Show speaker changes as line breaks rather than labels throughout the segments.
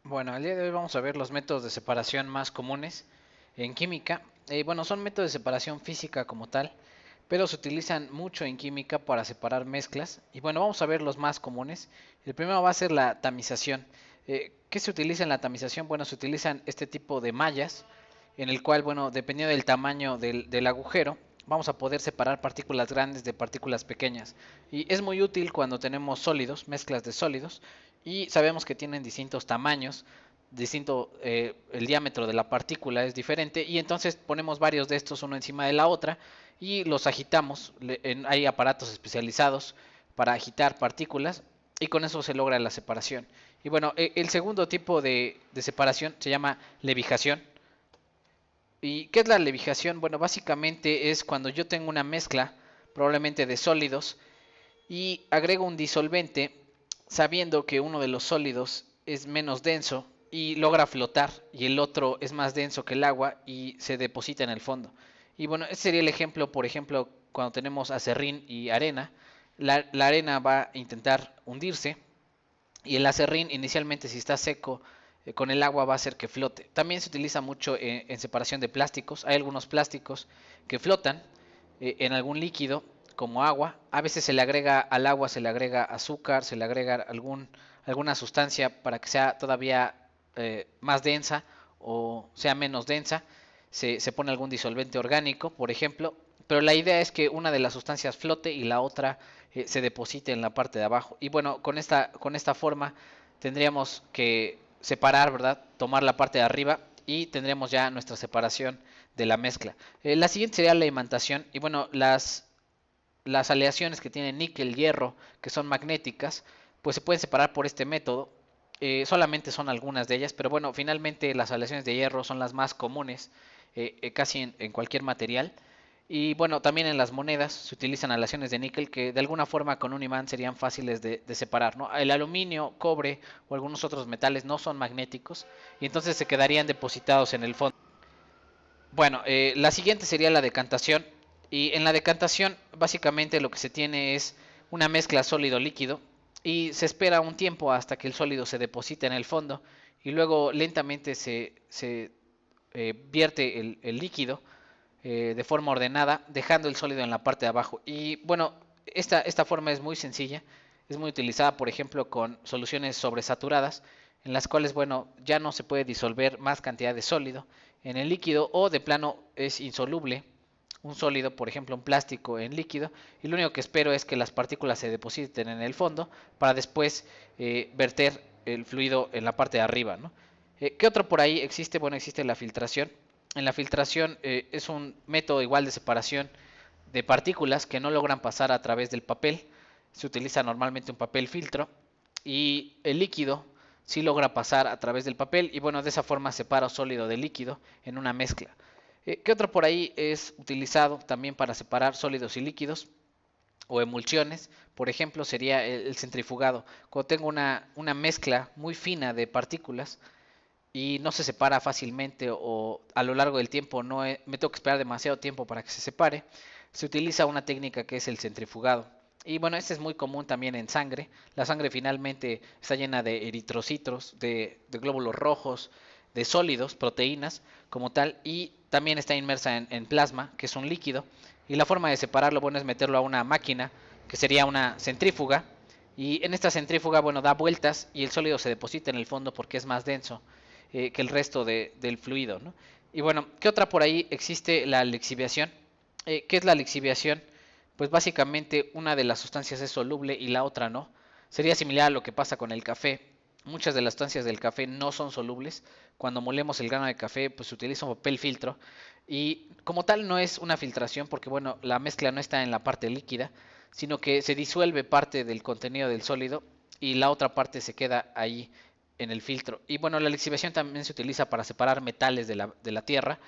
Bueno, el día de hoy vamos a ver los métodos de separación más comunes en química. Bueno, son métodos de separación física como tal, pero se utilizan mucho en química para separar mezclas. Y bueno, vamos a ver los más comunes. El primero va a ser la tamización. ¿Qué se utiliza en la tamización? Bueno, se utilizan este tipo de mallas en el cual, bueno, dependiendo del tamaño del agujero, vamos a poder separar partículas grandes de partículas pequeñas. Y es muy útil cuando tenemos sólidos, mezclas de sólidos, y sabemos que tienen distintos tamaños, el diámetro de la partícula es diferente, y entonces ponemos varios de estos uno encima de la otra y los agitamos. Hay aparatos especializados para agitar partículas y con eso se logra la separación. Y bueno, el segundo tipo de separación se llama levijación. ¿Y qué es la levijación? Bueno, básicamente es cuando yo tengo una mezcla, probablemente de sólidos, y agrego un disolvente sabiendo que uno de los sólidos es menos denso y logra flotar y el otro es más denso que el agua y se deposita en el fondo. Y bueno, ese sería el ejemplo, por ejemplo, cuando tenemos acerrín y arena. La arena va a intentar hundirse y el acerrín inicialmente, si está seco, con el agua va a hacer que flote. También se utiliza mucho en separación de plásticos. Hay algunos plásticos que flotan en algún líquido como agua. A veces se le agrega al agua, se le agrega azúcar, se le agrega alguna sustancia para que sea todavía más densa o sea menos densa. Se pone algún disolvente orgánico, por ejemplo, pero la idea es que una de las sustancias flote y la otra se deposite en la parte de abajo. Y bueno, con esta forma tendríamos que separar, ¿verdad? Tomar la parte de arriba y tendríamos ya nuestra separación de la mezcla. La siguiente sería la imantación. Y bueno, las aleaciones que tienen níquel, hierro, que son magnéticas, pues se pueden separar por este método. Solamente son algunas de ellas, pero bueno, finalmente las aleaciones de hierro son las más comunes, casi en cualquier material. Y bueno, también en las monedas se utilizan aleaciones de níquel que de alguna forma con un imán serían fáciles de separar, ¿no? El aluminio, cobre o algunos otros metales no son magnéticos y entonces se quedarían depositados en el fondo. Bueno, la siguiente sería la decantación. Y en la decantación básicamente lo que se tiene es una mezcla sólido-líquido y se espera un tiempo hasta que el sólido se deposite en el fondo y luego lentamente se vierte el líquido de forma ordenada, dejando el sólido en la parte de abajo. Y bueno, esta forma es muy sencilla, es muy utilizada, por ejemplo, con soluciones sobresaturadas, en las cuales, bueno, ya no se puede disolver más cantidad de sólido en el líquido o de plano es insoluble un sólido, por ejemplo, un plástico en líquido, y lo único que espero es que las partículas se depositen en el fondo para después verter el fluido en la parte de arriba, ¿no? ¿Qué otro por ahí existe? Bueno, existe la filtración. En la filtración es un método igual de separación de partículas que no logran pasar a través del papel. Se utiliza normalmente un papel filtro y el líquido sí logra pasar a través del papel y bueno, de esa forma separa sólido de líquido en una mezcla. ¿Qué otro por ahí es utilizado también para separar sólidos y líquidos o emulsiones? Por ejemplo, sería el centrifugado. Cuando tengo una mezcla muy fina de partículas, y no se separa fácilmente o a lo largo del tiempo me tengo que esperar demasiado tiempo para que se separe, se utiliza una técnica que es el centrifugado. Y bueno, este es muy común también en sangre. La sangre finalmente está llena de eritrocitos, de glóbulos rojos, de sólidos, proteínas como tal, y también está inmersa en plasma, que es un líquido. Y la forma de separarlo, bueno, es meterlo a una máquina, que sería una centrífuga. Y en esta centrífuga, bueno, da vueltas y el sólido se deposita en el fondo porque es más denso que el resto del fluido, ¿no? Y bueno, ¿qué otra por ahí existe? La lixiviación. ¿Qué es la lixiviación? Pues básicamente una de las sustancias es soluble y la otra no. Sería similar a lo que pasa con el café. Muchas de las sustancias del café no son solubles. Cuando molemos el grano de café, pues se utiliza un papel filtro. Y como tal no es una filtración porque, bueno, la mezcla no está en la parte líquida, sino que se disuelve parte del contenido del sólido y la otra parte se queda ahí en el filtro. Y bueno, la lixiviación también se utiliza para separar metales de la tierra.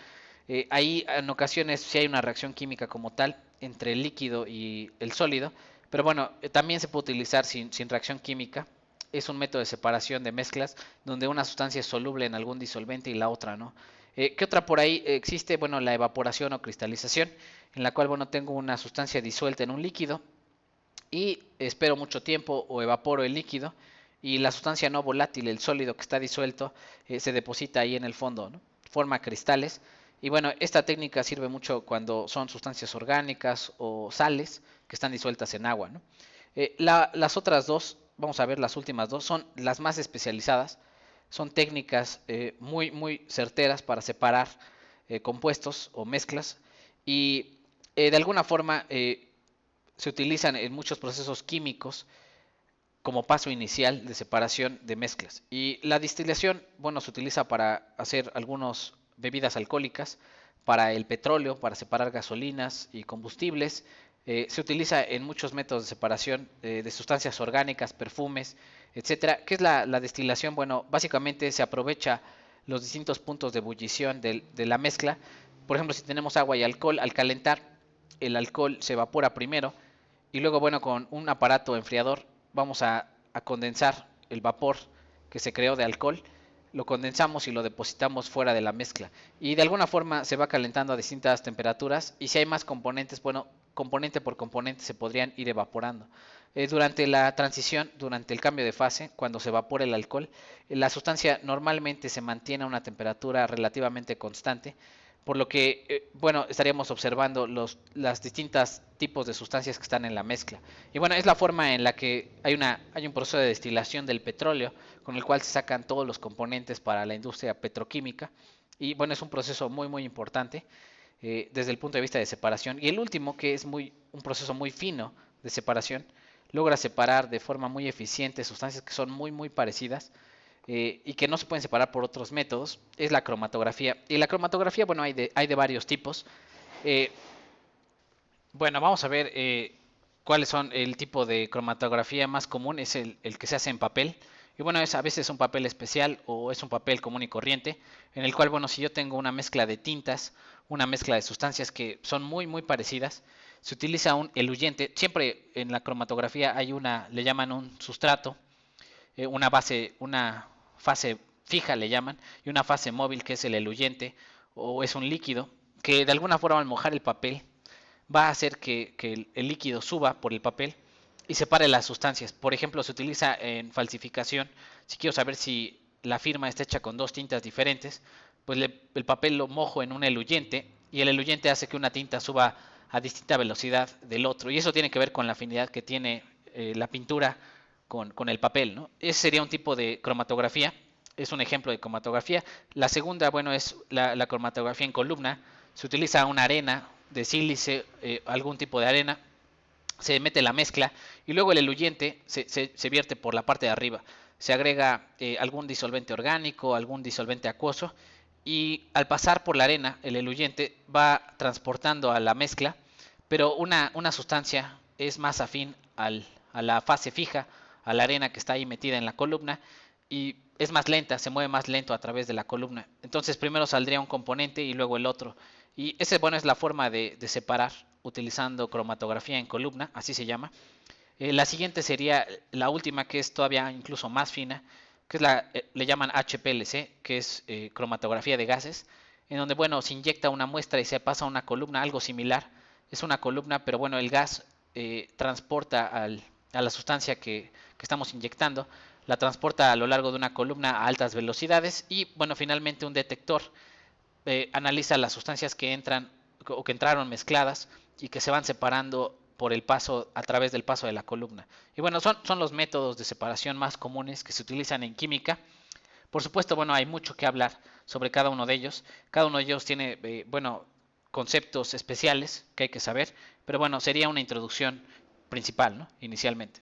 Ahí en ocasiones sí hay una reacción química como tal entre el líquido y el sólido, pero bueno, también se puede utilizar sin reacción química. Es un método de separación de mezclas donde una sustancia es soluble en algún disolvente y la otra no. ¿Qué otra por ahí existe? Bueno, la evaporación o cristalización, en la cual, bueno, tengo una sustancia disuelta en un líquido y espero mucho tiempo o evaporo el líquido y la sustancia no volátil, el sólido que está disuelto, se deposita ahí en el fondo, ¿no? Forma cristales. Y bueno, esta técnica sirve mucho cuando son sustancias orgánicas o sales que están disueltas en agua, ¿no? Las otras dos, vamos a ver las últimas dos, son las más especializadas. Son técnicas muy certeras para separar compuestos o mezclas y de alguna forma se utilizan en muchos procesos químicos como paso inicial de separación de mezclas. Y la destilación, bueno, se utiliza para hacer algunas bebidas alcohólicas, para el petróleo, para separar gasolinas y combustibles. Se utiliza en muchos métodos de separación de sustancias orgánicas, perfumes, etcétera. ¿Qué es la destilación? Bueno, básicamente se aprovecha los distintos puntos de ebullición de la mezcla. Por ejemplo, si tenemos agua y alcohol, al calentar, el alcohol se evapora primero y luego, bueno, con un aparato enfriador vamos a condensar el vapor que se creó de alcohol, lo condensamos y lo depositamos fuera de la mezcla. Y de alguna forma se va calentando a distintas temperaturas y si hay más componentes, bueno, componente por componente se podrían ir evaporando. Durante la transición, durante el cambio de fase, cuando se evapora el alcohol, la sustancia normalmente se mantiene a una temperatura relativamente constante, por lo que, bueno, estaríamos observando las distintas tipos de sustancias que están en la mezcla. Y bueno, es la forma en la que hay un proceso de destilación del petróleo, con el cual se sacan todos los componentes para la industria petroquímica. Y bueno, es un proceso muy importante desde el punto de vista de separación. Y el último, que es un proceso muy fino de separación, logra separar de forma muy eficiente sustancias que son muy parecidas y que no se pueden separar por otros métodos, es la cromatografía. Y la cromatografía, bueno, hay de varios tipos. Eh, bueno, vamos a ver cuáles son el tipo de cromatografía más común, es el que se hace en papel. Y bueno, a veces un papel especial o es un papel común y corriente, en el cual, bueno, si yo tengo una mezcla de tintas, una mezcla de sustancias que son muy parecidas, se utiliza un eluyente. Siempre en la cromatografía hay le llaman un sustrato, una fase fija le llaman, y una fase móvil que es el eluyente, o es un líquido, que de alguna forma al mojar el papel va a hacer que el líquido suba por el papel y separe las sustancias. Por ejemplo, se utiliza en falsificación. Si quiero saber si la firma está hecha con dos tintas diferentes, pues el papel lo mojo en un eluyente y el eluyente hace que una tinta suba a distinta velocidad del otro. Y eso tiene que ver con la afinidad que tiene la pintura con el papel, ¿no? Ese sería un tipo de cromatografía. Es un ejemplo de cromatografía. La segunda, bueno, es la cromatografía en columna. Se utiliza una arena de sílice, algún tipo de arena, se mete la mezcla y luego el eluyente se vierte por la parte de arriba. Se agrega algún disolvente orgánico, algún disolvente acuoso y al pasar por la arena el eluyente va transportando a la mezcla, pero una sustancia es más afín a la fase fija, a la arena que está ahí metida en la columna y es más lenta, se mueve más lento a través de la columna. Entonces primero saldría un componente y luego el otro. Y esa, bueno, es la forma de separar utilizando cromatografía en columna, así se llama. La siguiente sería la última, que es todavía incluso más fina, que es le llaman HPLC, que es cromatografía de gases, en donde, bueno, se inyecta una muestra y se pasa a una columna, algo similar. Es una columna, pero bueno, el gas transporta a la sustancia que estamos inyectando, la transporta a lo largo de una columna a altas velocidades y, bueno, finalmente un detector analiza las sustancias que entran o que entraron mezcladas y que se van separando por el paso, a través del paso de la columna. Y bueno, son los métodos de separación más comunes que se utilizan en química. Por supuesto, bueno, hay mucho que hablar sobre cada uno de ellos. Cada uno de ellos tiene, bueno, conceptos especiales que hay que saber, pero bueno, sería una introducción principal, ¿no? Inicialmente.